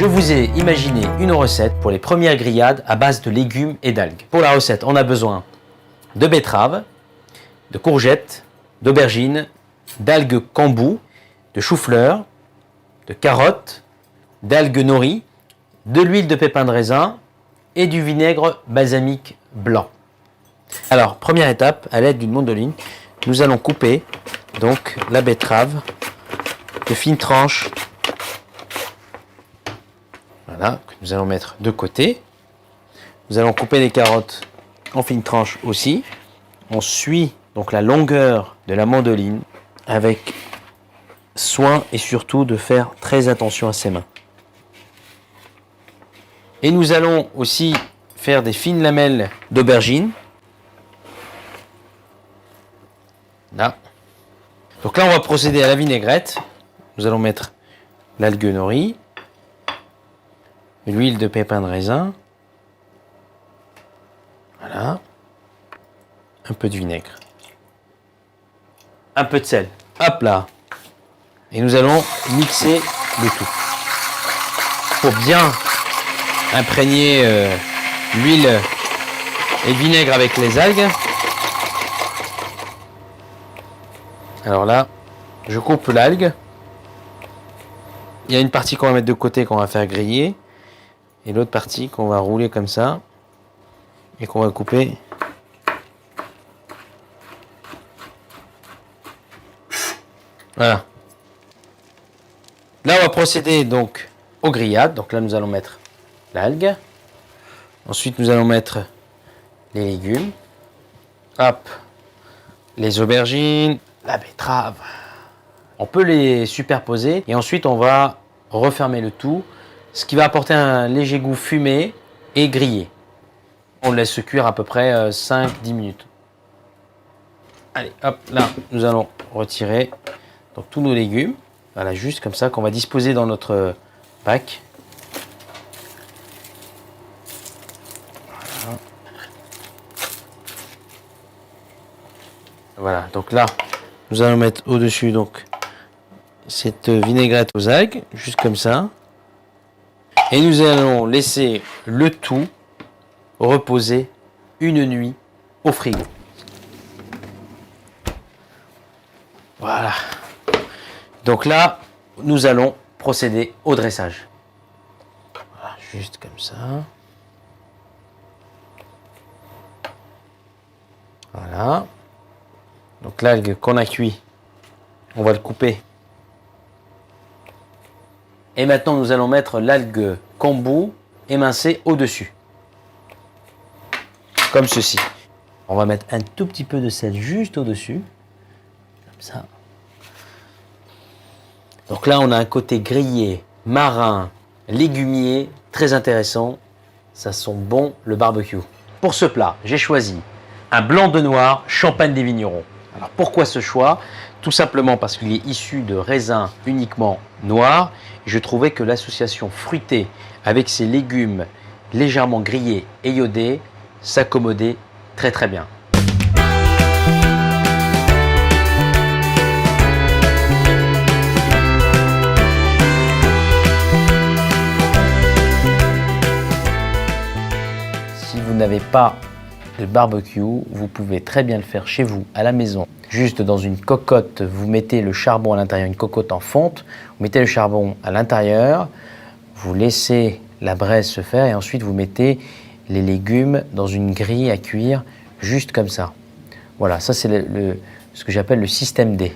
vous ai imaginé une recette pour les premières grillades à base de légumes et d'algues. Pour la recette, on a besoin de betteraves, de courgettes, d'aubergines, d'algues kambou, de chou-fleur, de carottes, d'algues nori, de l'huile de pépins de raisin et du vinaigre balsamique blanc. Alors, première étape, à l'aide d'une mandoline, nous allons couper donc la betterave de fines tranches. Voilà, que nous allons mettre de côté. Nous allons couper les carottes en fines tranches aussi. On suit donc la longueur de la mandoline avec soin et surtout de faire très attention à ses mains. Et nous allons aussi faire des fines lamelles d'aubergine. Là. Donc là, on va procéder à la vinaigrette. Nous allons mettre l'algue nori, l'huile de pépins de raisin, voilà, un peu de vinaigre, un peu de sel, hop là, et nous allons mixer le tout pour bien imprégner l'huile et le vinaigre avec les algues. Alors là, je coupe l'algue. Il y a une partie qu'on va mettre de côté qu'on va faire griller et l'autre partie qu'on va rouler comme ça et qu'on va couper. Voilà. Là, on va procéder donc aux grillades. Donc là, nous allons mettre l'algue. Ensuite, nous allons mettre les légumes. Hop. Les aubergines, la betterave. On peut les superposer et ensuite on va refermer le tout, ce qui va apporter un léger goût fumé et grillé. On le laisse cuire à peu près 5-10 minutes. Allez, hop, là, nous allons retirer donc, tous nos légumes. Voilà, juste comme ça qu'on va disposer dans notre bac. Voilà. Voilà, donc là, nous allons mettre au-dessus donc cette vinaigrette aux algues, juste comme ça. Et nous allons laisser le tout reposer une nuit au frigo. Voilà. Donc là, nous allons procéder au dressage. Voilà, juste comme ça. Voilà. Donc l'algue qu'on a cuit, on va le couper. Et maintenant, nous allons mettre l'algue kambou émincée au-dessus. Comme ceci. On va mettre un tout petit peu de sel juste au-dessus. Comme ça. Donc là, on a un côté grillé, marin, légumier, très intéressant. Ça sent bon le barbecue. Pour ce plat, j'ai choisi un blanc de noir champagne des vignerons. Alors pourquoi ce choix? Tout simplement parce qu'il est issu de raisins uniquement noirs. Je trouvais que l'association fruitée avec ces légumes légèrement grillés et iodés s'accommodait très très bien. Si vous n'avez pas de barbecue, vous pouvez très bien le faire chez vous, à la maison. Juste dans une cocotte, vous mettez le charbon à l'intérieur, une cocotte en fonte, vous mettez le charbon à l'intérieur, vous laissez la braise se faire et ensuite vous mettez les légumes dans une grille à cuire, juste comme ça. Voilà, ça c'est ce que j'appelle le système D.